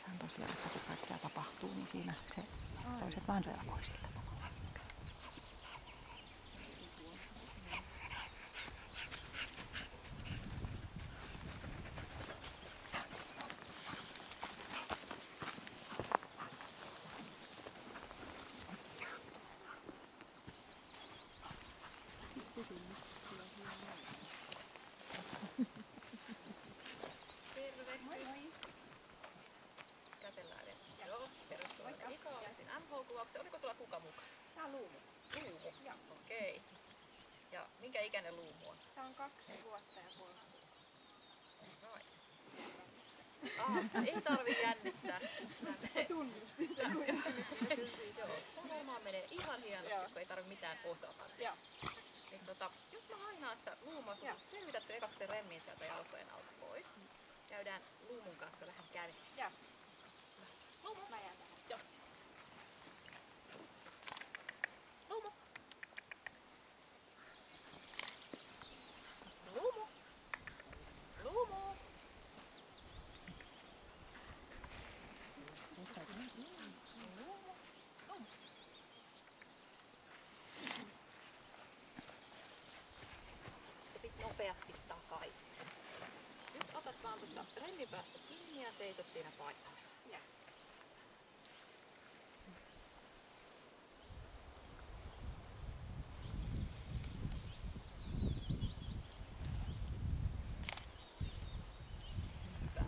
Se on tosiaan, että kun kaikkea tapahtuu, niin siinä se toiset vaan reagoi sillä tavalla. Terve. Moi moi. Kätellään vielä. Joo, tervetuloa Ika. Ensin MH-kuvauksen. Oliko sulla kuka mukaan? Tää on luumu. Luumu? Joo. Okei. Ja minkä ikäinen luumu on? Tää on 2 vuotta ja 3 kuukautta. Noin. Ei tarvi jännittää. Tunnustin sen. Joo, tää varmaan menee ihan hienosti, Joo. kun ei tarvi mitään osata. Joo. Niin, jos mä lainaan sitä luumua, sun selvitätte ekaksi sen remmin sieltä jalkojen alta pois. Käydään luumun kanssa vähän kävelemään. Joo. Luumu! Mä jään tähän. Joo. Luumu! Luumu! Luumu! Luumu! Luumu! Ja sit nopeasti takaisin. Nyt otat vaan tuosta remmin päästä kiinni ja seisot siinä paikalla. Joo. Hyvä.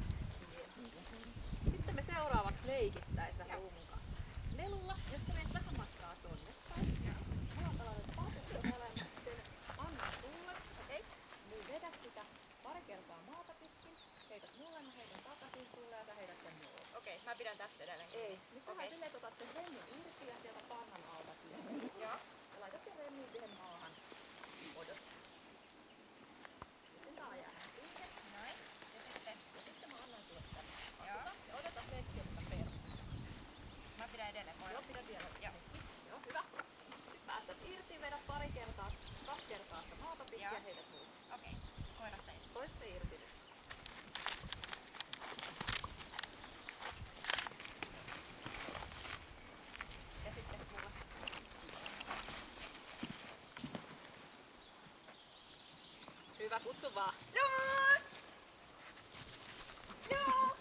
Sitten me seuraavaksi leikittäis vähän luumun kanssa. Lelulla, jos sä menet vähän matkaa tonne päin. Mulla on tällainen paketti molemmat. Sen annan sulle. Okei. Niin vedät sitä pari kertaa maata pitkin. Heität mulle, mä heitän takaisin sulle ja sä heität sen mulle. Okei, mä pidän tästä edelleen. Ei. Nyt tehdään silleen, että otat sen remmin irti ja sieltä pannan alta siihen. Joo. Ja laitat sen remmin siihen maahan. Odot. Sitten saa jäädä siihen. Noin. Ja sitten mä annan sulle tänne. Joo. Ja odota hetki, että sä perät. Mä pidän edelleen Joo, koira. pidä vielä. Joo, hyvä. Sitten päästät irti, vedät pari kertaa, 2 kertaa sitä maata pitkin ja Joo. heität mulle. Okei. Koirasta ei. Toista irti nyt. Ja sitten mulla. Hyvä, kutsu vaan. Joo! Joo!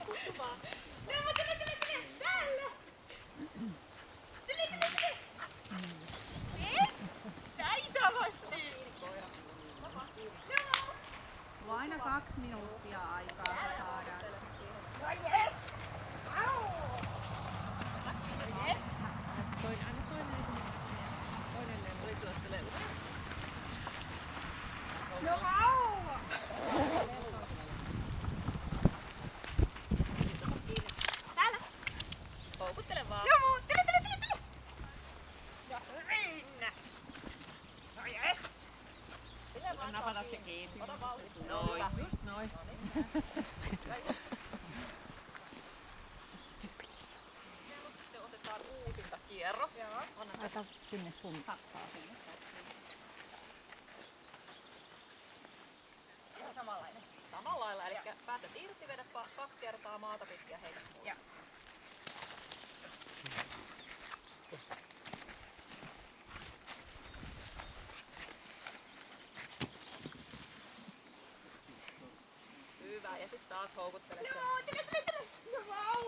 Kutsu vaan. Joo, tule! Täällä! Tule! Yes! Taitavasti! Koira. Joo! Sulla on aina 2 minuuttia aikaa saada. No yes! Au! Yes! Oli tuosta lelu. No au! Täällä! Houkuttele vaan. Joo, tule! Ja hyvin! No yes! Sillä vaan Napata saa se kiinni. Ota vauhdista. Noin. Hyvä. Just noin. Sitten otetaan uusinta kierros. Joo. Anna Laita sinne sun hattaa sinne. Ihan samanlainen. samalla lailla, eli pääset irti, vedät 2 kertaa maata pitkin ja heität mulle. Joo. Hyvä, ja sitten taas houkuttele sen. Joo, tule! No vau!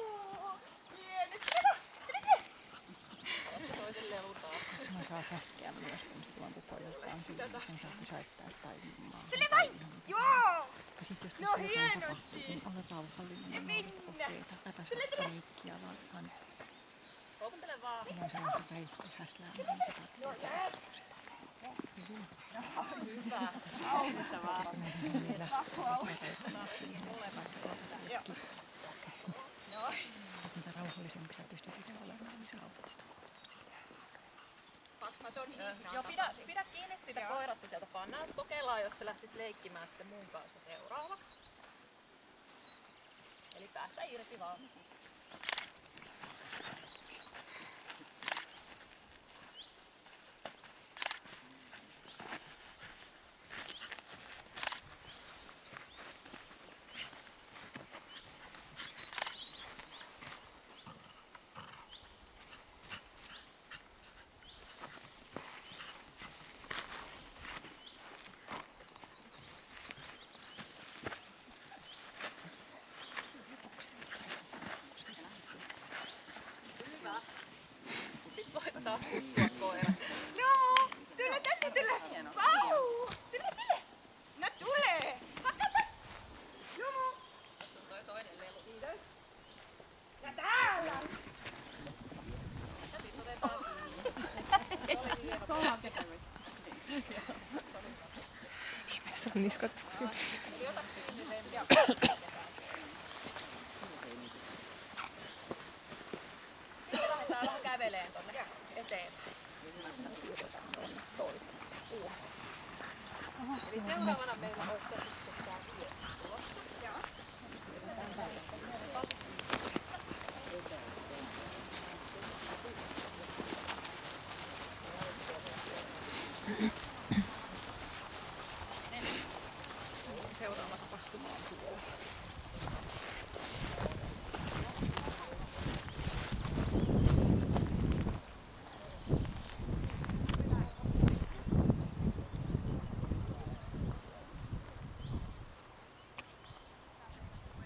Pieni, tule! Otatko toisen lelun taas? Mä saa käskeä myös, kun se tilanteessa jotain siinä, sen saa pysäyttää tai maahan. Tule vain! Joo! Ja sit jos No tässä jotain hienosti! tapahtuu, niin ole rauhallinen ja Minna! noudata ohjeita. Älä saa paniikkia, vaan Houkuttele vaan. ihan sellaista päihti häsläämään. No yes! Hyvä. Auttavaa. Pakkoaus. Joo. Joo. Mitä rauhallisempi sä pystyt itse olemaan, niin sä autat sitä. Mä ton hihnaan Joo, takaisin. pidä kiinni siitä Joo. koirasta sieltä pannaan. Kokeillaan, jos se lähtisi leikkimään sitten mun kanssa seuraavaksi. Eli päästä irti vaan. Tässä on niskat joskus jumissa. Eli ota kiinni remmi. Sitten lähdetään vähän käveleen tonne eteenpäin. Eli seuraavana meillä olisi tässä sitten tää tie tulossa. Seuraava tapahtuma on tuolla.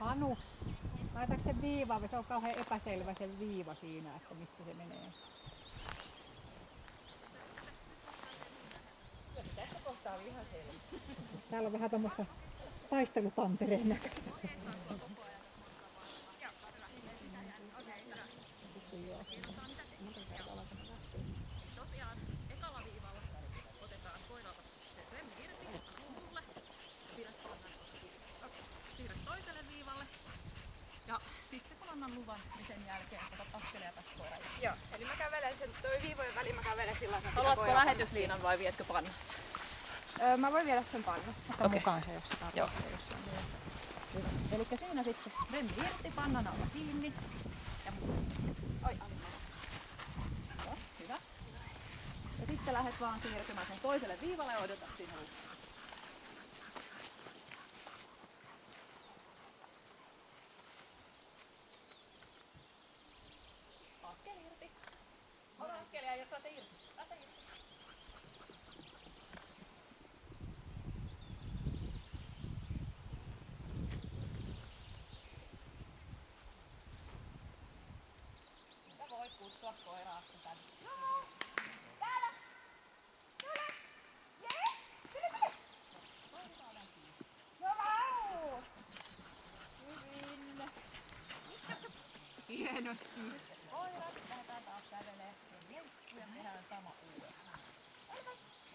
Anu, laitaanko se viiva, se on kauhean epäselvä se viiva siinä, että missä se menee. Täällä on vähän tämmöistä taistelutantereen näköistä. Tosiaan ekalla viivalla otetaan koiralta se remmi irti ruudulle. Siirrät toiselle viivalle. Ja sitten kun annan luvan, niin sen jälkeen otat askelia tästä koiran. Joo, eli mä kävelen sen, toi viivojen väliin mä kävelen sillä lailla. Haluatko lähetysliinan vai vietkö pannasta? Mä voin viedä sen pannasta. Ota mukaan se, jos sitä Joo. Hyvä. Eli siinä sitten remmi irti, pannan alla kiinni. Ja Oi, anna. Joo, hyvä. Ja sitten lähdet vaan siirtymään sen toiselle viivalle ja odotat siinä lupaa. Askel irti. Ota askelia ja pääse irti. Pääse irti. Sä voit kutsua koiraa tänne. Hienosti. Koirat, lähdetään taas kävelee. Ja tehdään sama uudestaan.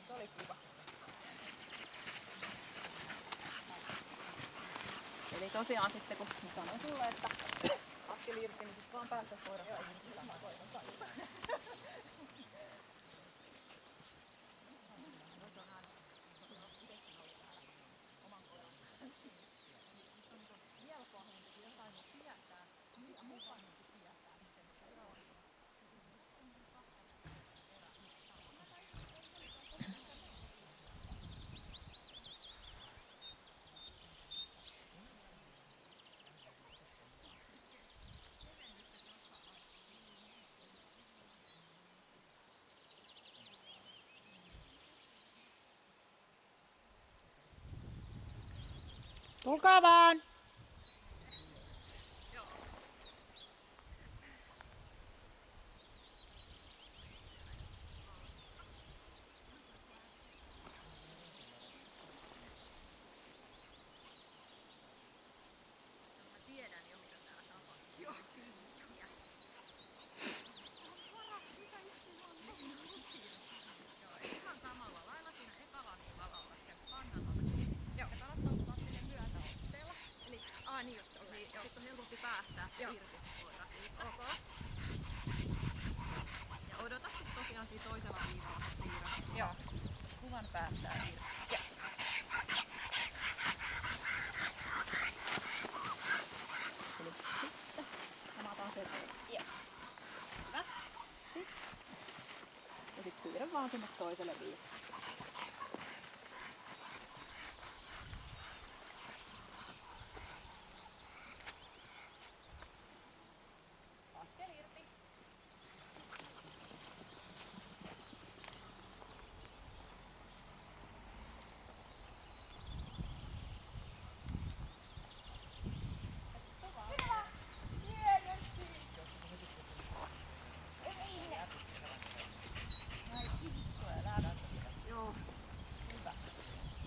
Se oli kiva. Eli tosiaan sitten kun mä sanoin sulle, että askel irti, niin sit vaan päästä koirasta irti samaan koiran kanssa. Tulkaa vaan! Niin just ollaan. Niin, sitten on helpompi päästää irti se koira siitä. Okay. Ja odotat sit tosiaan siinä toisella viivalla, kun siirrät. Joo. Kuvan päästää irti. Joo. Eli sitten samataan se. Joo. Hyvä. Sitten. Ja sit siirrä vaan sinne toiselle viivalle. Askel irti.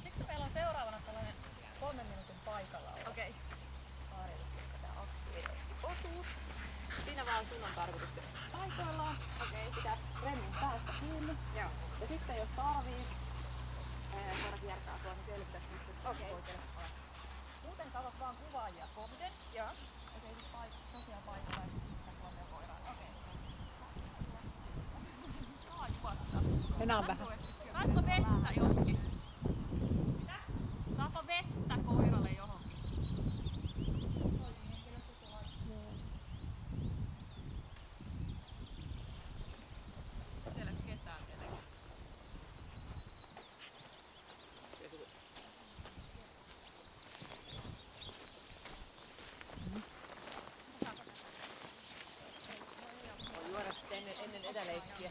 Sitten meillä on seuraavana tällainen 3 minuutin paikalla olo. Okei. Tämä aktiiviosuus. Siinä vaan sun on tarkoitus paikoillaan. Okei. Pitää remmin päästä kiinni. Joo. Ja sitten jos tarvii, koira kiertää tuolla, niin selvittää sitten oikealle alas. Muuten katsot vaan kuvaajia kohden. Joo. Ja seisit tosiaan paikalla ja sitten Suomea koiraan. Okei. Saa juottaa. Enää on vähän. Saatko vettä johonkin? Mitä? Saatko vettä koiralle johonkin? Siellä ketään tietenkin. Juoda sitten ennen etäleikkiä.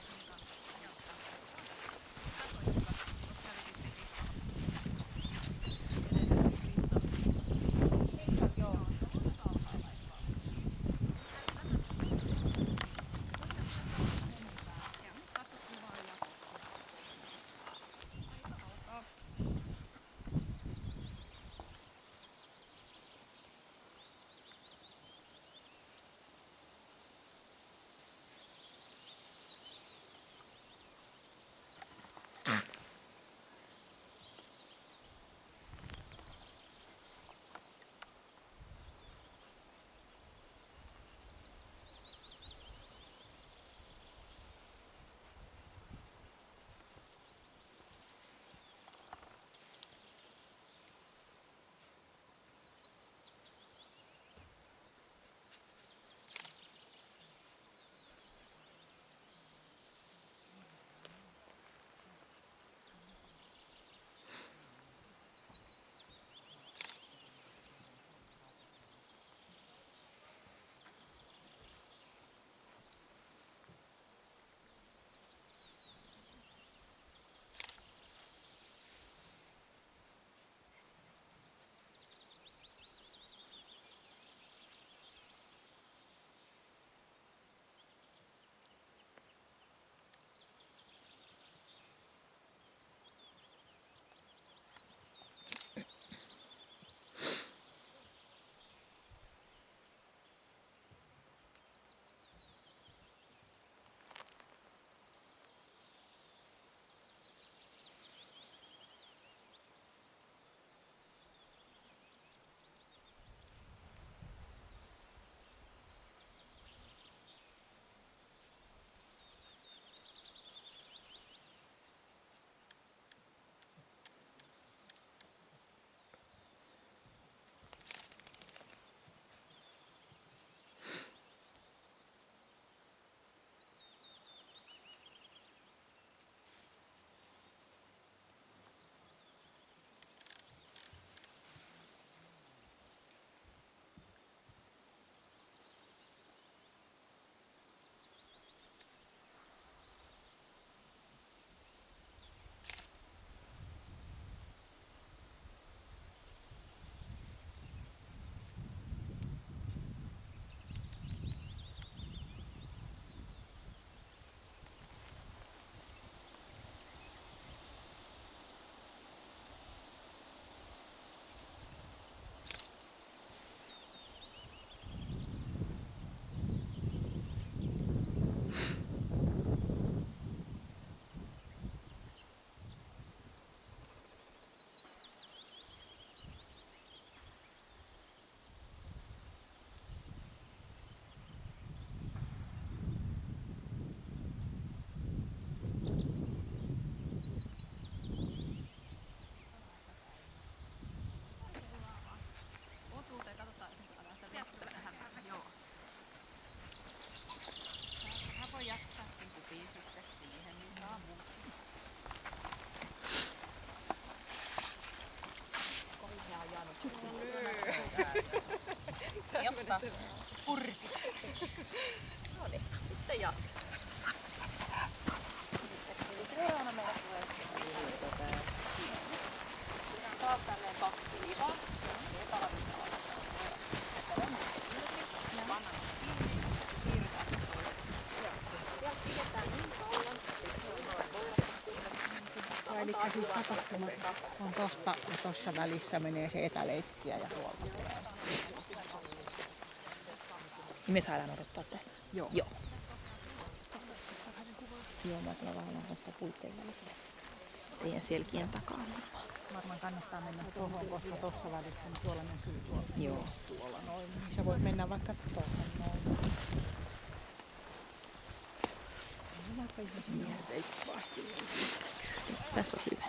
Jotta spurti. No niin, sitten jatketaan. Seuraavana meillä tulee taas tälleen 2 lihaa. Se palavissa laitetaan. Pannaan kiinni. Siirrytään sitten toiseen. Ja pidetään niin kauan, Eli siis tapahtuma on tosta ja tossa välissä menee se etäleikkiä ja tuolta tulee. Niin me saadaan odottaa tästä. Joo. Joo. Joo, mä tulen vähän sitä puitteen välissä. teidän selkien takana. Varmaan kannattaa mennä tuohon, koska tuossa välissä niin tuolla näkyy Joo. tuolla noin. Niin sä voit mennä vaikka tuohon noin. Vaikka ihmisiä reippaasti. Tässä on hyvä.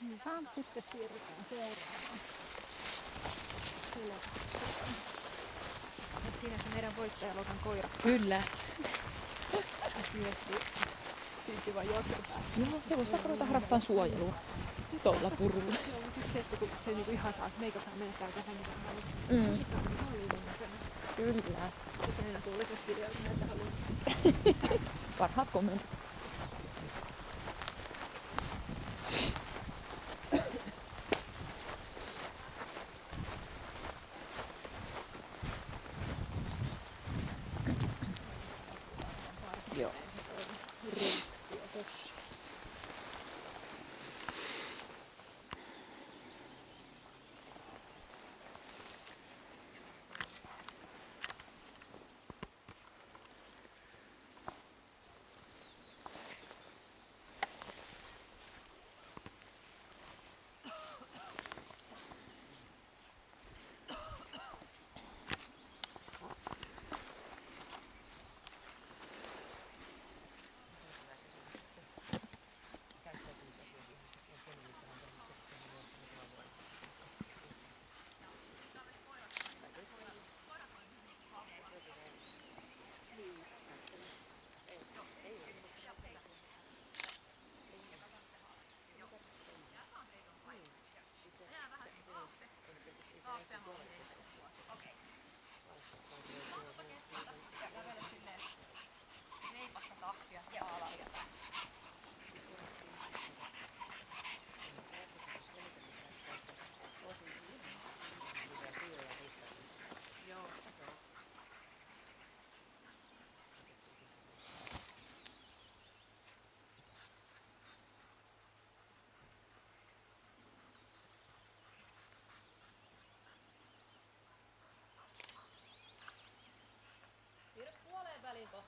Hyvä, sitten siirrytään seuraavaan. Sä oot siinä se meidän voittajaluokan koira. Kyllä. Tyyppi vaan juoksee päälle. Joo, se voisi vaikka ruveta harrastaan suojelua. Tuolla purulla. Joo, mutta se, että kun se niinku ihan saa, meikätään menettää tähän mitään. Mm. Kyllä. Sitten aina kuulee tässä videolla, kun näitä haluaa. Parhaat kommentit. Joo.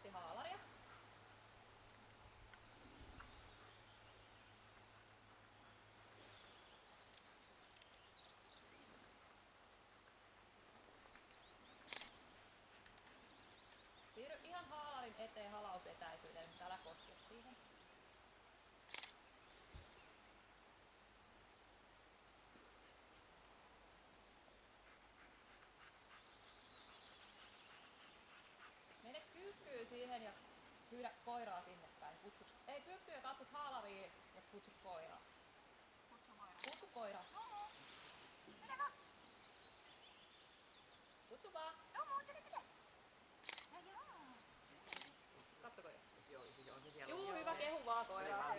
kohti haalaria. Siirry ihan haalarin eteen halausetäisyyden, nyt älä koske siihen. Mene kyykkyyn siihen ja pyydä koiraa sinne päin. Ei kyykkyyn ja katsot haalariin ja kutsut koiraa. Kutsu koiraa. Kutsu vaan. Kattoko jo? Juu, hyvä, kehu vaan koiraa.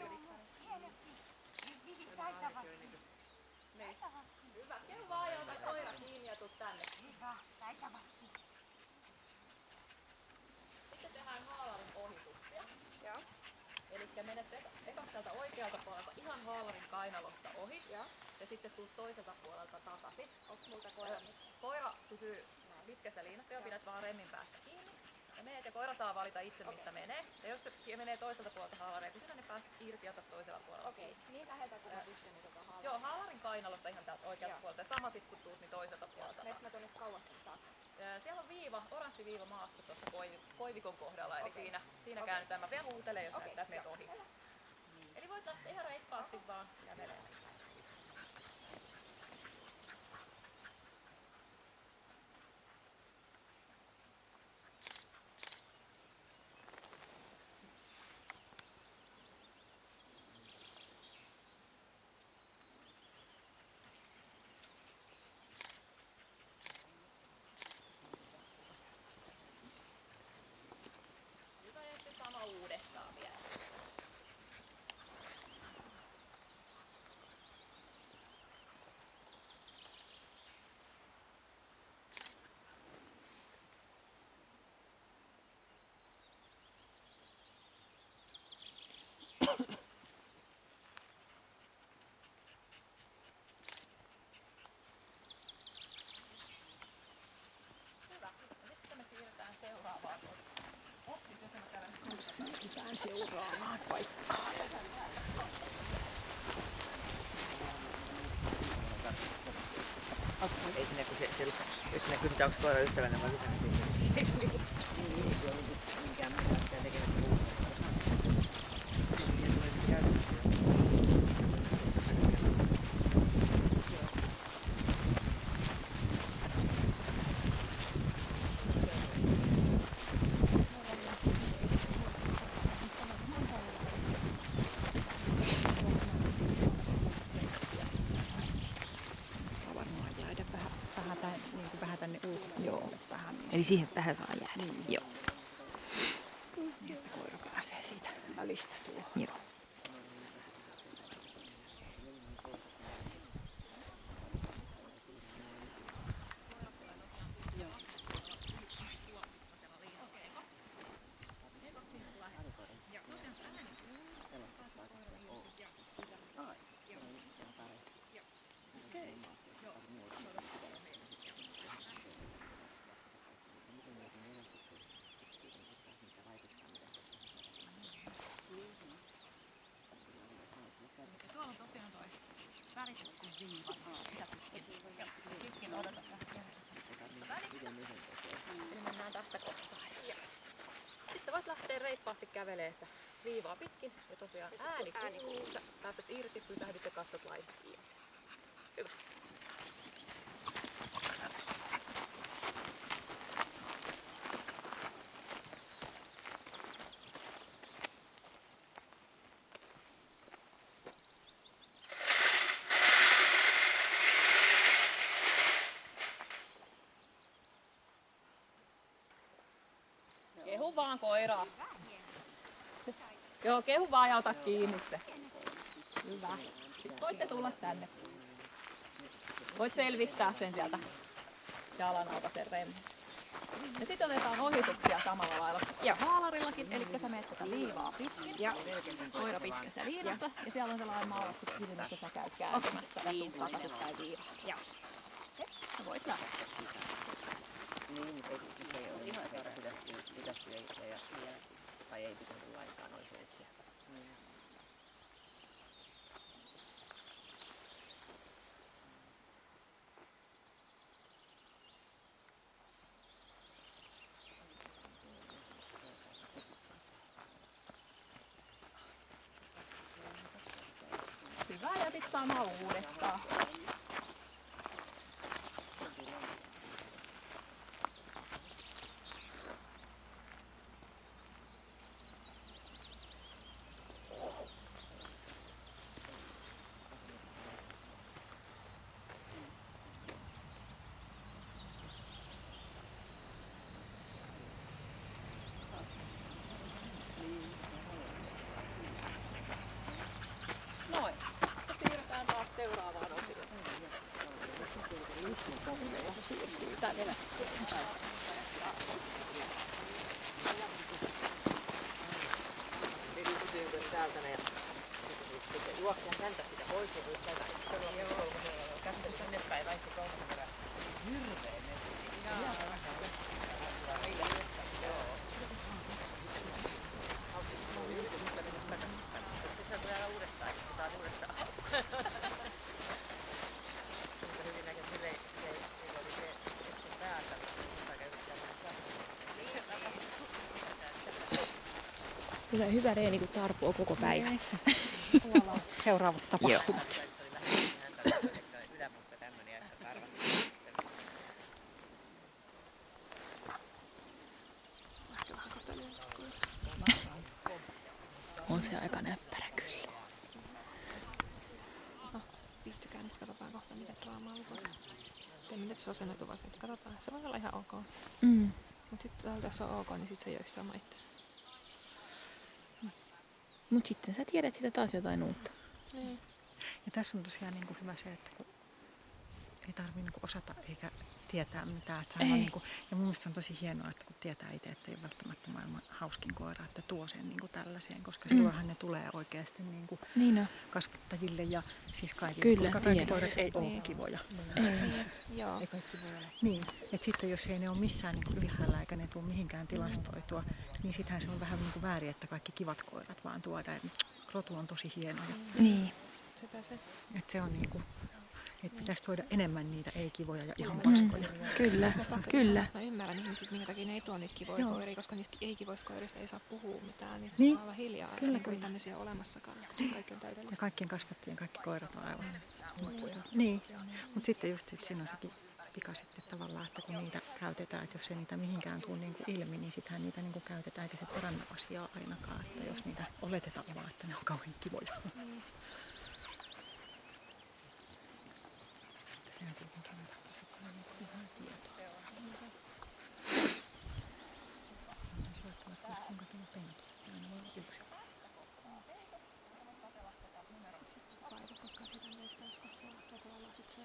Hyvä, kehu vaan ja ota koira kiinni ja tuu tänne. Sitten tehdään haalarin ohituksia. Joo. Elikkä menet eka täältä oikealta puolelta ihan haalarin kainalosta ohi. Joo. Ja sitten tuut toiselta puolelta takaisin. Onks multa koira? Koira pysyy pitkässä liinassa ja pidät vaan remmin päästä kiinni. Ja meet ja koira saa valita itse mistä menee. Ja jos se menee toiselta puolelta haalaria, kun sinä ne pääset irti ja otat toisella puolella. Okei, niin lähetään kun mä pystyn tota haalaria. Joo, haalarin kainalosta ihan täältä oikealta puolelta. Ja sama sit kun tuut niin toiselta puolelta. Meet mä tuonne kauas taakse. Siellä on viiva, oranssi viiva maassa tuossa koivikon kohdalla, eli siinä käännytään. Mä vielä huutelen, jos näyttää meitä ohi. Eli voit lähteä ihan reippaasti vaan kävelee. Hyvä, ja sitten sama uudestaan vielä. Hyvä. Ja sitten me siirrytään seuraavaan. Opsis, jos mä käyn. Siirrytään seuraavaan paikkaan. Ei sinne, kun se jos sinne kysytään, onko koira ystävällinen vai mitä, niin se ei se niinku... Niin, se on niinku minkään mitään tekemään muuta. Vähän tänne ulkopuolelle. Joo, vähän. Eli siihen tähän saa jäädä. Niin. Joo. Että koira pääsee siitä välistä tuohon. Joo. Ja tuolla on tosiaan toi väritetty viiva. Sitä pitkin odotetaan välissä. Eli mennään tästä kohtaa. Sitten sä voit lähteä reippaasti kävelee sitä viivaa pitkin. Ja tosiaan ääni kuuluu. Sä pääset irti, pysähdyt ja katsot lain kiinni. Hyvä. Kehu vaan koiraa. Joo, kehu vaan ja ota kiinni se. Hyvä. Sitten voitte tulla tänne. Voit selvittää sen sieltä jalan alta sen remmin. Ja sitten otetaan ohituksia samalla lailla kuin haalarillakin. Eli sä menet tätä viivaa pitkin. Ja koira pitkässä liinassa. Ja siellä on sellainen maalattu kivi, missä sä käyt kääntymässä. Ja tuut takaisin päin viivaa. Ja voit lähteä siitä. Niin, mutta se ei ole ihan pitäisi tai ei pitänyt lainkaan olisi etsiä. Hyvä ja sitten sama uudestaan. Noin. Ja siirrytään taas seuraavaan osioon. Se siirtyy tänne. Eli tosiaan kun täältä ne sitten juoksijan häntä sitä pois ja voi sieltä kättely tänne päin väissä kolmasen kerran. Hirveen sitten tulee aina uudestaan, että otetaan uudestaan. Mutta hyvin näkee, että se oli se sun päältä, mutta käytetään Kyllä hyvä reeni, kun tarpoo koko päivä. Seuraavat tapahtumat. On se aika näppärä kyllä. No, viihtykää nyt, katsotaan kohta mitä draamaa luvassa. Teemme nyt jos asennoitu vaan että katsotaan. Se voi olla ihan ok. Mm. Mutta sitten täältä jos on ok, niin sitten se ei ole yhtään oma itsensä. Mut sitten sä tiedät sitä taas jotain uutta. Niin. Ja tässä on tosiaan niin kuin hyvä se, että kun ei tarvitse niin kuin osata eikä tietää mitään. Että sehän on niin kuin, ja mun mielestä se on tosi hienoa, että kun tietää itse, että ei ole välttämättä maailman hauskin koira, että tuo sen niin kuin tällaiseen, koska silloinhan ne tulee oikeasti niin kuin Niin on. kasvattajille ja siis kaikille, Kyllä, koska kaikki tiedän. koirat ei ole Niin. kivoja. Joo. Niin, että sitten jos ei ne ole missään niin kuin ylhäällä eikä ne tule mihinkään tilastoitua, niin sittenhän se on vähän niin kuin väärin, että kaikki kivat koirat vaan tuodaan. Rotu on tosi hienoja. Niin. Sepä se. Että se on niin kuin, että pitäisi tuoda enemmän niitä ei-kivoja ja ihan paskoja. Kyllä, kyllä. Mä ymmärrän ihmiset, minkä takia ne ei tuo niitä kivoja koiria, koska niistä ei-kivoista koirista ei saa puhua mitään, niin, Niin. saa olla hiljaa. Kyllä, Niin kuin kyllä. tämmöisiä olemassakaan, koska kaikki on Ja täydellistä. kaikkien kasvattajien kaikki koirat on aivan huippuja. Niin, mutta sitten just että siinä on sekin vika sitten tavallaan, että kun niitä käytetään, että jos ei niitä mihinkään tule niin kuin ilmi, niin sittenhän niitä niin kuin käytetään eikä se paranna asiaa ainakaan, että jos niitä oletetaan vaan, että ne on kauhean kivoja. Että sehän kuitenkin on tosi paljon niin kuin ihan tietoa. Ei se välttämättä ole kuinka kiva pentu, aina voi olla yksi. Paita, koska sitä meistä jos kasvaa lähtee tavallaan sit se.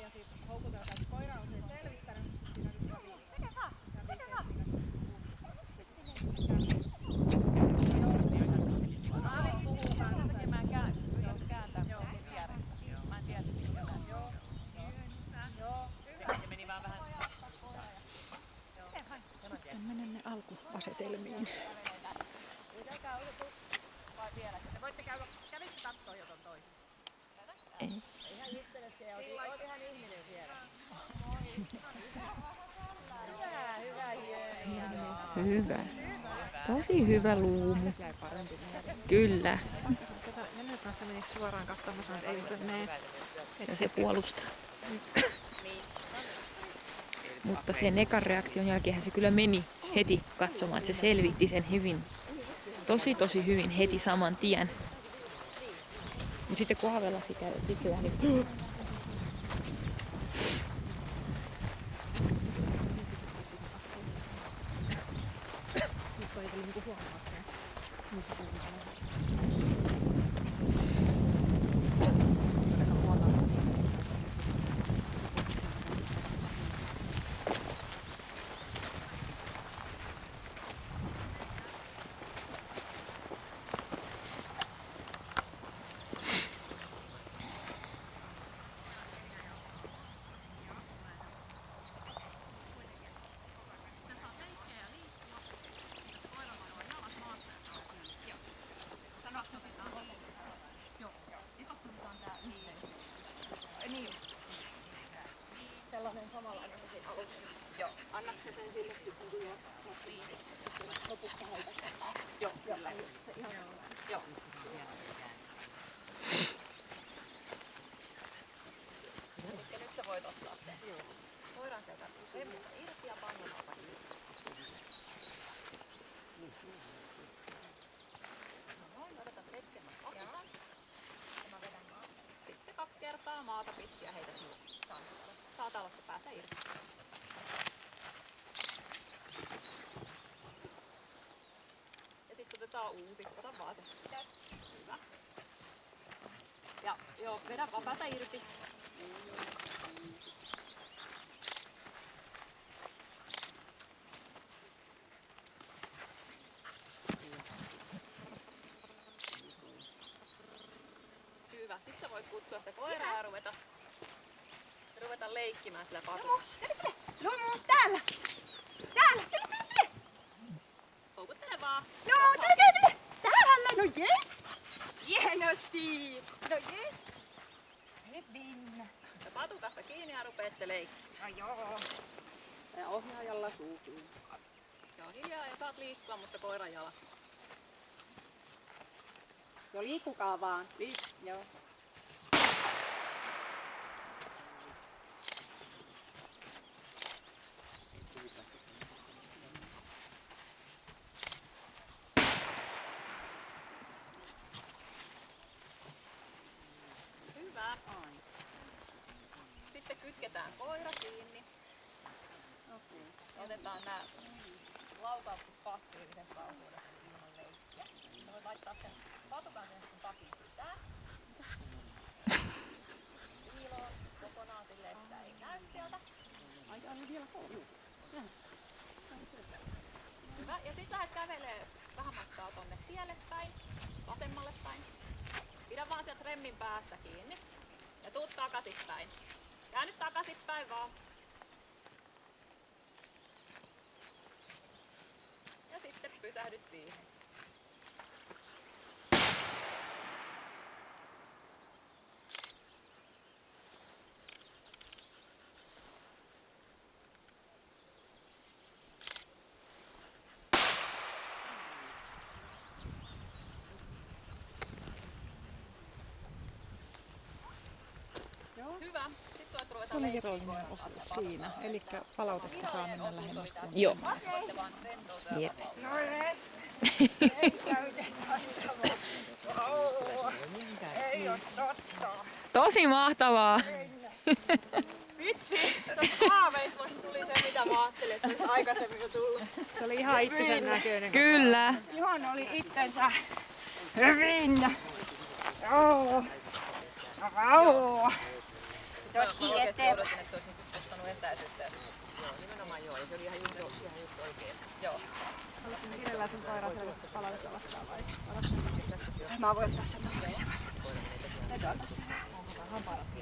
ja sit houkuteltais koira usein selvittänyt, mutta siinä nyt kävi Sitten menemme alkuasetelmiin. Voitte kävitte kattoo jo ton toisen? Ei. Ihan juttelette ja oot ihan ihminen siellä. Hyvä. Tosi hyvä luumu. Kyllä. Jälleen se menisi suoraan katsomaan, että ei muuten mene. Ja se puolustaa. Mutta sen ekan reaktion jälkeen se kyllä meni heti katsomaan, että se selvitti sen hyvin. Tosi hyvin heti saman tien. Mutta sitten kun Havelasi käy, sitten se vähän niin Sellainen samanlainen kuin siinä alussa. Joo. Annatko se sen sille sitten kun lopussa heitä? Joo, kyllä. Se ihan joo. Elikkä nyt sä voit ottaa sen. Koiran sieltä remmusta irti ja pannamalla irti. Noin, odotan hetken, mä otan. Ja mä vedän maata. Sitten 2 kertaa maata pitkin ja heität nuo. Saat aloittaa päästä irti. Ja sitten otetaan uusi. Ota vaan se. Hyvä. Ja joo, vedä vaan päätä irti. Hyvä. Sitten sä voit kutsua sitä koiraa ja ruveta leikkimään sillä patulla. Lumu, täällä! Täällä! Tule! Houkuttele vaan. Lumu, tule! Täällä! No jes! Hienosti! No jes! Hyvin! Ja patukasta kiinni ja rupeatte leikkimään. No joo. Ja ohjaajalla suu kiinni. Joo, hiljaa ja saat liikkua, mutta koiran jalat. Joo, liikkukaa vaan. Joo. Hyvä. Sitten kytketään koira kiinni. Otetaan nää laukaukset passiivisen kauhuudesta ilman leikkiä. Sä voit laittaa sen patukan sen sun takin sisään. Piiloon kokonaan silleen, että ei näy sieltä. Aika oli vielä koulu. Hyvä. Ja sit lähdet kävelee vähän matkaa tonne tielle päin, vasemmalle päin. Pidä vaan sieltä remmin päästä kiinni. Ja tuut takaisinpäin. Käänny takaisinpäin vaan. Ja sitten pysähdyt siihen. Hyvä. Sitten voit ruveta Se oli leikkiä virallinen koiran kanssa osuus siinä. Eli palautetta saa mennä lähemmäs kuin Joo. Voitte vaan rentoutua. Jep. No jes! Ei käytetä samaa. Oh, ei oo totta. Tosi mahtavaa. Vitsi, tuosta haaveista vasta tuli se mitä mä ajattelin, että olisi aikaisemmin jo tullut. Se oli ihan itsensä näköinen. Kyllä. Ihan oli itsensä hyvin. Joo. No vau. Toski eteenpäin. odotin, että se olisi nyt ottanut etäisyyttä. Joo, nimenomaan joo. Ja se oli ihan just oikein. Joo. Haluaisin kirjallään sen koiran sellaista palautetta vastaan vai? Mä voin ottaa sen toisen varmaan tuossa. Täytyy antaa sen.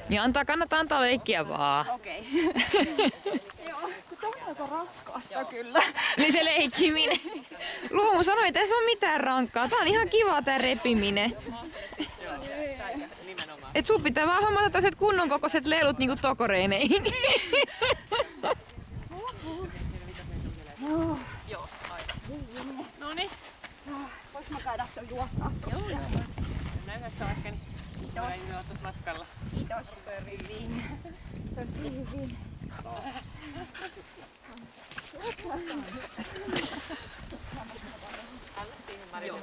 Niin kannattaa antaa leikkiä vaan. Okei. Joo, kun tämä on aika raskasta kyllä. Niin se leikkiminen. Luumu sanoi, että ei se ole mitään rankkaa. Tää on ihan kiva tää repiminen. Et sun pitää vaan hommata toiset kunnon kokoiset lelut niinku tokoreineihin. Noniin. Vois mä käydä tuon juottaa? Joo. Mennään yhdessä vaikka, niin voidaan juoda tuossa matkalla. Kiitos. Tosi hyvin. Anna siihen Marille.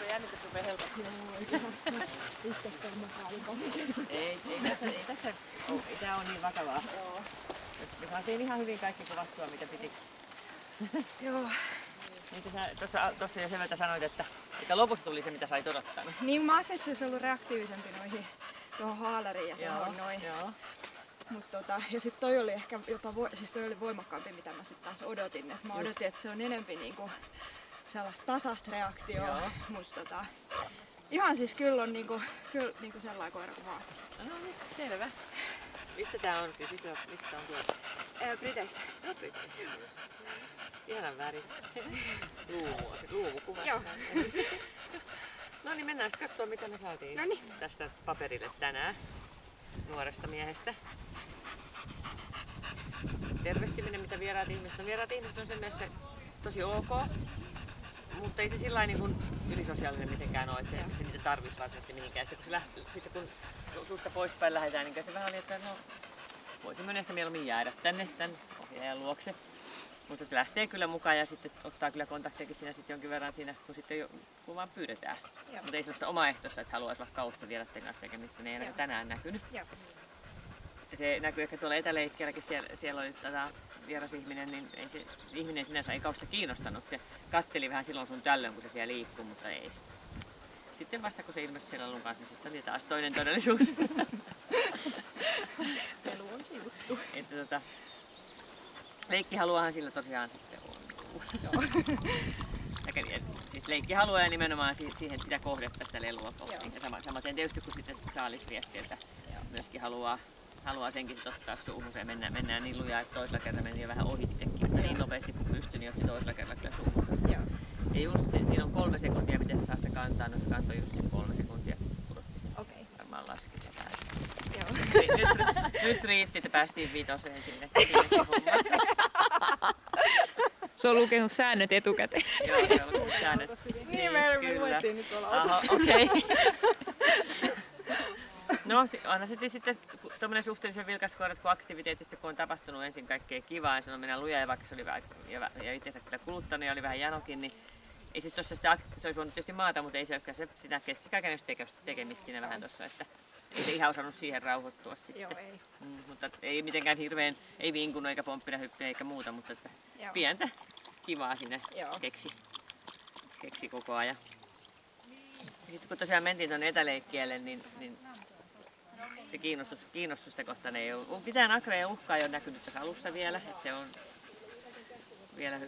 Jännitys rupee helposti. Ei tässä ei tää on niin vakavaa. Me saatiin ihan hyvin kaikki kuvattua mitä piti. Joo. Niin sä tuossa jo sen verran sanoit, että lopussa tuli se mitä sait odottanut. Niin mä ajattelin, että se olisi ollut reaktiivisempi noihin tuohon haalariin ja tuohon noin. Joo. Ja sit toi oli ehkä jopa toi oli voimakkaampi mitä mä sit taas odotin. Et mä odotin, että se on enempi niinku sellaista tasasta reaktioa, mutta ihan siis kyllä on niinku sellainen koira kuin vaatii. No niin, selvä. Mistä tää on siis? Mistä tää on tuolta? Briteistä. Se on Briteistä. Ihanan väri. Luumukuva. Joo. No niin, mennään sitten katsomaan mitä me saatiin tästä paperille tänään nuoresta miehestä. Tervehtiminen, mitä vieraat ihmiset on. Vieraat ihmiset on sen mielestä tosi ok, mutta ei se sillain niin kuin ylisosiaalinen mitenkään ole, että se niitä tarvitsisi varsinaisesti mihinkään. Sitten kun susta poispäin lähdetään, niin se vähän oli, että no, voisimme ehkä mieluummin jäädä tänne, tämän ohjaajan luokse. Mutta lähtee kyllä mukaan ja sitten ottaa kyllä kontaktejakin siinä sitten jonkin verran siinä, kun vaan pyydetään. Mutta ei sellaista omaehtoista, että haluaisi olla kausta vieraiden kanssa tekemissä, ne ei ainakaan tänään näkynyt. Ja se näkyy ehkä tuolla etäleikkielläkin, siellä oli vieras ihminen, niin ei se ihminen sinänsä ei kausta kiinnostanut. Se katteli vähän silloin sun tällöin, kun se siellä liikkuu, mutta ei. Sitten vasta kun se ilmestyi siellä Lelun kanssa, niin sitten oli taas toinen todellisuus. Lelu on sivuttu. Että leikkihaluahan sillä tosiaan sitten on. Siis leikkihalua ja nimenomaan siihen sitä kohdetta sitä lelua kohti. Ja samaten tietysti kun sitten saalisviettiötä myöskin haluaa senkin sitten ottaa suuhun. Se mennään niin lujaa, että toisella kerralla meni jo vähän ohi itsekin, mutta niin nopeasti kun pystyi, niin otti toisella kerralla kyllä suuhunsa. Ja just siinä on 3 sekuntia, miten se saa sitä kantaa. No se kantoi just sen 3 sekuntia, että sitten se pudotti sen. Varmaan laski se päästä. Nyt riitti, että päästiin 5 sinne hommassa. Se on lukenut säännöt etukäteen. Joo, se on lukenut säännöt. Niin, me voitiin nyt olla autossa. Okei. No, onhan sitten tuommoinen suhteellisen vilkas koira, kun aktiviteetista kun on tapahtunut ensin kaikkea kivaa, ja sanoi mennä lujaa, ja vaikka se oli vähän, ja itseensä kyllä kuluttanut ja oli vähän janokin, niin ei siis tossa sitä, se olisi voinut tietysti maata, mutta ei se olekaan sitä keskikaikainen tekemistä siinä vähän tossa, että ei se ihan osannut siihen rauhoittua sitten. Joo, ei. Mutta ei mitenkään hirveän, ei vinkunut eikä pomppina hyppiä eikä muuta, mutta että pientä kivaa sinne keksi koko ajan. Ja sitten kun tosiaan mentiin tuonne etäleikkielle, niin se kiinnostusta kohtaan ei ole. Mitään akrea ja uhkaa ei ole näkynyt tässä alussa vielä, että se on vielä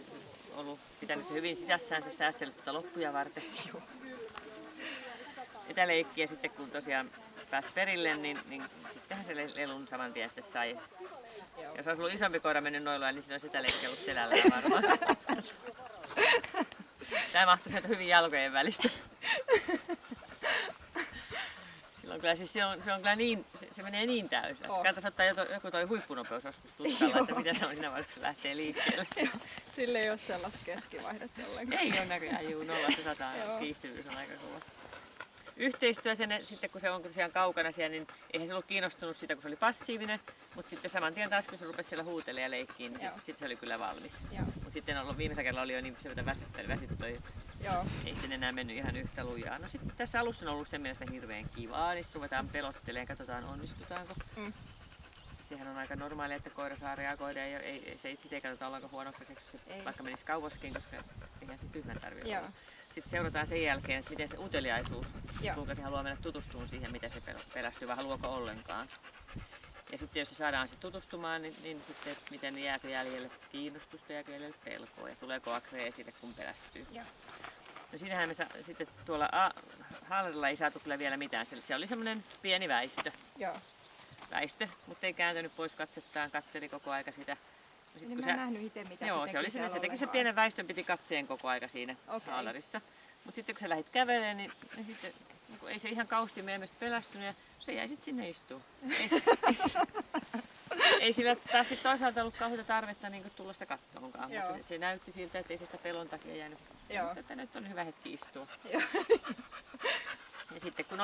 ollut pitänyt se hyvin sisässään, se säästellyt tuota loppuja varten. Etäleikkiä sitten kun tosiaan pääsi perille, niin sittenhän se lelun saman tien sitten sai. Jos olisi ollut isompi koira mennyt noiluun, niin siinä olisi etäleikkiä ollut selällään varmaan. Tämä mahtui sieltä hyvin jalkojen välistä. Se on kyllä niin, se menee niin täysin. Kannattaisi ottaa joku toi huippunopeus joskus tutkalla, että mitä se on siinä vaiheessa, kun se lähtee liikkeelle. Sille ei ole sellaista keskivaihdetta ollenkaan. Ei ole näköjään, 0-100 kiihtyvyys on aika kova. Yhteistyö sitten kun se on tosiaan kaukana siellä, niin eihän se ollut kiinnostunut sitä, kun se oli passiivinen, mutta sitten saman tien taas kun se rupesi siellä huutelemaan ja leikkiin, niin sitten se oli kyllä valmis. Mutta sitten viimeisellä kerralla oli jo niin se väsyttyi. Ei sen enää mennyt ihan yhtä lujaa. No sitten tässä alussa on ollut sen mielestä hirveän kivaa, niin sitten ruvetaan pelottelemaan, katsotaan onnistutaanko. Sehän on aika normaalia, että koira saa reagoida ja se itse ei katsota ollenkaan huonoksi, vaikka menisi kauaskin, koska eihän se tyhmän tarvitse olla. sitten seurataan sen jälkeen, että miten se uteliaisuus, Joo. kuinka se haluaa mennä tutustumaan siihen, miten se pelästyy vai haluaako ollenkaan. Ja sitten jos se saadaan sit tutustumaan, niin sitten miten jääkö jäljelle kiinnostusta, jääkö jäljelle pelkoa ja tuleeko akre esille, kun pelästyy. Joo. No siinähän me sitten tuolla Haalarilla ei saatu kyllä vielä mitään. Se oli semmoinen pieni Joo. väistö, mutta ei kääntynyt pois katsettaan, katteli koko aika sitä. No sit, Niin kun mä en nähnyt itse mitä joo, se se oli teki se siellä teki se ollenkaan. pienen väistön, piti katseen koko aika siinä Okei. Haalarissa. Mutta sitten kun sä lähdit kävelemään, niin sitten niin ei se ihan kausti meidän mielestä pelästynyt ja se jäi sitten sinne istumaan. Ei sillä taas sit toisaalta ollut kauheita tarvetta niin tulla sitä kattoonkaan, Joo. mutta se näytti siltä, että ei se sitä pelon takia jäänyt. Joo. Että nyt on hyvä hetki istua. Joo. Ja sitten kun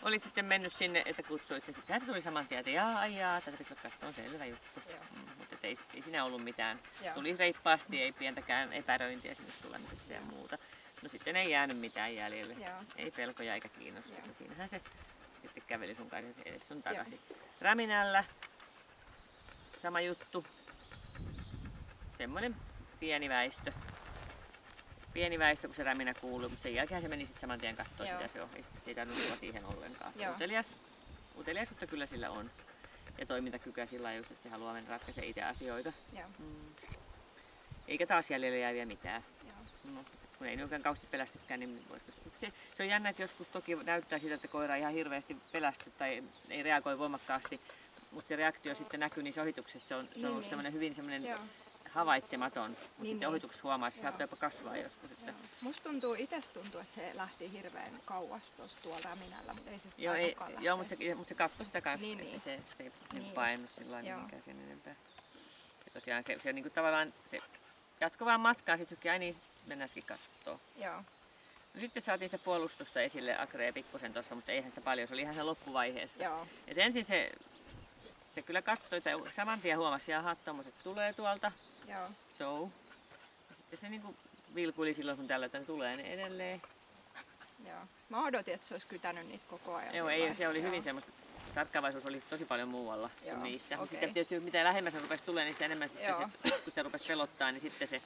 olit sitten mennyt sinne, että kutsuit sen, sittenhän se tuli saman tien, että jaa, tätä pitää katsoa, on selvä juttu. Joo. Mutta ei siinä ollut mitään. Joo. Tuli reippaasti, ei pientäkään epäröintiä sinne tulemisessa ja muuta. No sitten ei jäänyt mitään jäljelle. Joo. Ei pelkoja eikä kiinnostusta. Joo. Siinähän se sitten käveli sun kanssa edes sun takaisin. Räminällä sama juttu. Semmoinen pieni väistö. Pieni väistö, kun se räminä kuului, mutta sen jälkeen se meni sitten saman tien katsoa, Joo. mitä se on. Ei sitten siitä nukkua siihen ollenkaan. Joo. Uteliaisuutta kyllä sillä on. Ja toimintakykyä sillä lailla, että se haluaa mennä ratkaisemaan itse asioita. Joo. Eikä taas jäljelle jääviä mitään. Joo. No, kun ei oikein kausti pelästykään, niin voisiko se on jännä, että joskus toki näyttää siltä, että koira ihan hirveästi pelästy tai ei reagoi voimakkaasti, mutta se reaktio sitten näkyy niissä ohituksissa. Se on ollut semmoinen hyvin semmoinen Joo. havaitsematon, mutta sitten niin. ohituksessa huomaa, että se Joo. saattaa jopa kasvaa joskus. Että... Musta itse tuntuu, että se lähti hirveän kauas tuossa tuolla Räminällä, mutta ei se sitä Joo, joo, mutta se katsoi sitä kanssa, Niin, että niin. se ei Niin. painut sillä lailla Joo. mihinkään sen enempää. Ja tosiaan se niin kuin tavallaan se jatkuvaan matkaan sitten ai niin, sit mennäänkin kattoo. Joo. No sitten saatiin sitä puolustusta esille Akre pikkusen tuossa, mutta eihän sitä paljon, se oli ihan se loppuvaiheessa. Joo. Et ensin se kyllä katsoi, että saman tien huomasi, että tommoset tulee tuolta, Joo. so. Ja sitten se niinku vilkuili silloin sun tällä, että ne tulee ne edelleen. Joo. Mä odotin, että se olisi kytänyt niitä koko ajan. Joo, sillä ei, se oli lailla. hyvin semmoista, tarkkaavaisuus oli tosi paljon muualla Joo, kuin niissä. okei. Sitten tietysti mitä lähemmäs se rupesi tulemaan, niin sitä enemmän sitten Joo. kun sitä rupesi pelottaa, niin sitten se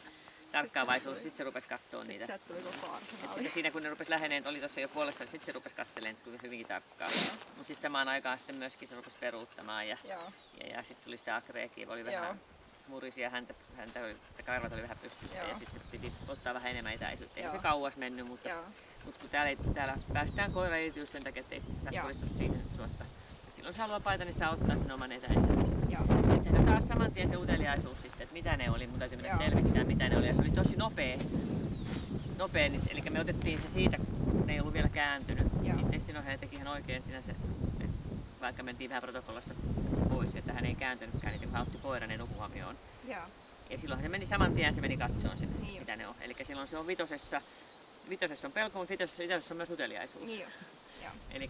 tarkkaavaisuus, sitten se rupesi katsoa Sitten niitä. sieltä tuli koko Et arsenaali. sitten siinä kun ne rupesi läheneen, oli tuossa jo puolesta, niin sitten se rupesi katselemaan kyllä hyvinkin tarkkaan. Mutta sitten samaan aikaan sitten myöskin se rupesi peruuttamaan ja Joo. sitten tuli sitä akreekin, oli Joo. vähän murisia, karvat oli vähän pystyssä Joo. ja sitten piti ottaa vähän enemmän etäisyyttä. Ei Joo. se kauas mennyt, mutta Joo. kun täällä päästään koira erityisesti sen takia, että ei sitten saa Joo. kolistua siihen suotta. Et silloin jos haluaa paita, niin saa ottaa sen oman etäisyyden. Joo. Sitten taas saman tien se uteliaisuus sitten, että mitä ne oli, mun täytyy mennä Joo. selvittää mitä ne oli. Ja se oli tosi nopea niin, eli me otettiin se siitä, kun ne ei ollut vielä kääntynyt. Joo. Itse Sinohe teki ihan oikein siinä se, vaikka mentiin vähän protokollasta pois, että hän ei kääntynytkään, niin hän otti koiran edun huomioon. Joo. Ja silloin se meni saman tien, se meni katsomaan sinne, Niin. mitä ne on. Eli silloin se on vitosessa on pelko, mutta vitosessa on myös uteliaisuus. Niin just. Joo. Eli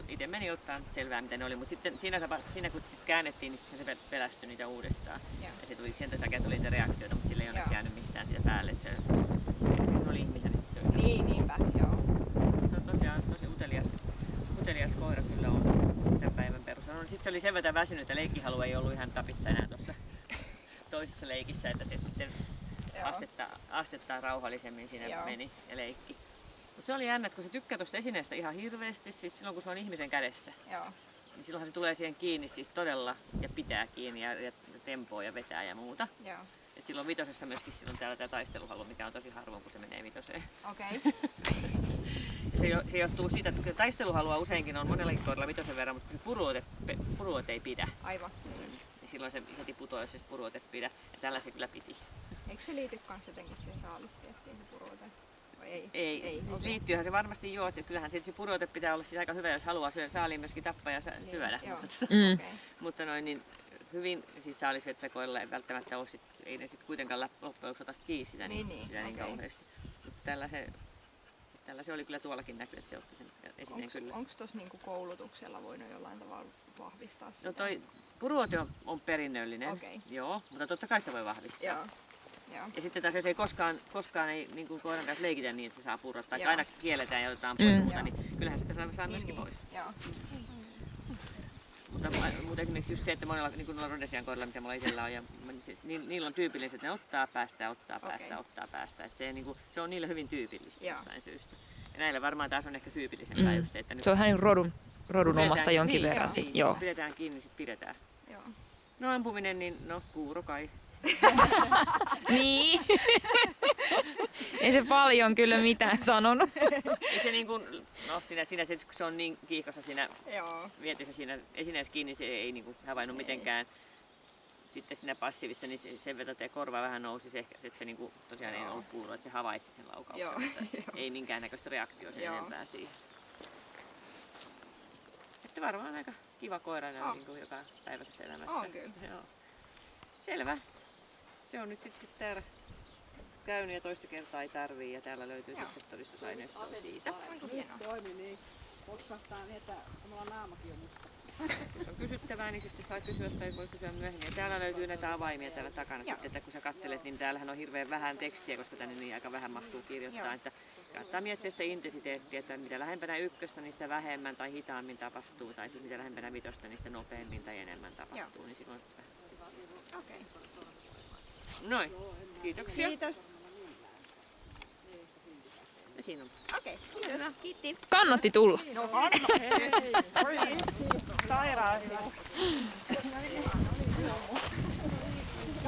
itse meni ottaa selvää, mitä ne oli, mutta sitten siinä kun sit käännettiin, niin sitten se pelästyi niitä uudestaan. Joo. Ja se tuli sen takia tuli niitä reaktioita, mutta sillä ei onneksi Joo. jäänyt mitään siitä päälle. Että se oli ihminen, niin sitten se oli. Niin, niinpä. Joo. Se on tosiaan tosi utelias koira kyllä on tämän päivän perusteella. No, sitten se oli sen verran väsynyt, että leikkihalu ei ollut ihan tapissa enää tuossa toisessa leikissä, että se sitten Joo. astetta rauhallisemmin siinä Joo. meni ja leikki. Mutta se oli jännä, että kun se tykkää tuosta esineestä ihan hirveästi, siis silloin kun se on ihmisen kädessä, Joo. niin silloinhan se tulee siihen kiinni siis todella ja pitää kiinni ja tempoo ja vetää ja muuta. Joo. Et silloin vitosessa myöskin silloin täällä tämä taisteluhalu, mikä on tosi harvoin, kun se menee vitoseen. Okei. Se johtuu siitä, että taisteluhalua useinkin on monellakin koiralla vitosen verran, mutta kun se puruote ei pidä, Aivan. niin silloin se heti putoaa, jos se puruote pidä. Ja tällä se kyllä piti. Eikö se liity kans jotenkin siihen saalistiettiin se puruote? Vai ei? Ei, siis okei. liittyyhän se varmasti joo, että kyllähän se puruote pitää olla siis aika hyvä, jos haluaa saaliin myöskin tappaa ja syödä. Joo. Mutta, Okei. mutta noin niin hyvin siis saalisvetsäkoilla ei välttämättä ole ei ne sitten kuitenkaan loppujen lopuksi ota kiinni sitä Niin, sitä niin okei. kauheasti. Mutta tällä se oli kyllä tuollakin näkyy, että se otti sen esineen kyllä. Onko tuossa niinku koulutuksella voinut jollain tavalla vahvistaa sitä? No toi puruote on perinnöllinen, Okei. joo, mutta totta kai sitä voi vahvistaa. Joo. Joo. Ja sitten taas jos ei koskaan ei niin kuin koiran kanssa leikitä niin, että se saa purrottaa, tai Joo. aina kielletään ja otetaan pois ja muuta, Joo. niin kyllähän sitä saa myöskin pois. Joo. Mutta esimerkiksi just se, että monella niin noilla Rhodesian koirilla, mitä mulla itsellä on, ja siis, niillä on tyypillistä, että ne ottaa päästä. Että se, niin kuin, se on niille hyvin tyypillistä jostain syystä. Ja näillä varmaan taas on ehkä tyypillisempää just se, että nyt Se on ihan niin rodun omasta jonkin niin, verran. Niin, Joo. pidetään kiinni, sit pidetään. Joo. No ampuminen, niin no kuuro kai. Niin. Ei se paljon kyllä mitään sanonut. Ei se niin kuin, no siinä se, kun se on niin kiihkossa siinä Joo. vietissä siinä esineessä kiinni, se ei niin kuin havainnut mitenkään. Sitten siinä passiivissa, niin sen verran teidän korva vähän nousi, se, että se niin kuin, tosiaan ei ollut kuullut, että se havaitsi sen laukauksen. Joo. Mutta ei minkäännäköistä reaktiota sen enempää siihen. Että varmaan aika kiva koira niin kuin joka päiväisessä elämässä. On kyllä. Joo. Selvä. Se on nyt sitten täällä käynyt ja toista kertaa ei tarvii ja täällä löytyy sitten todistusaineistoa siitä. Toimi niin. Potsahtaa niin, että mulla naamakin on musta. Jos on kysyttävää, niin sitten saa kysyä tai voi kysyä myöhemmin. Ja täällä löytyy näitä avaimia täällä takana sitten, että kun sä katselet, niin täällähän on hirveän vähän tekstiä, koska tänne niin aika vähän mahtuu kirjoittaa. Että kannattaa miettiä sitä intensiteettiä, että mitä lähempänä ykköstä, niin sitä vähemmän tai hitaammin tapahtuu. Tai sitten mitä lähempänä vitosta, niin sitä nopeammin tai enemmän tapahtuu. Niin silloin Okei. Noin, kiitoksia. Kiitos. Ja siinä on. Okei, kiitos. Kiitti. Kannatti tulla. Sairaan hyvä.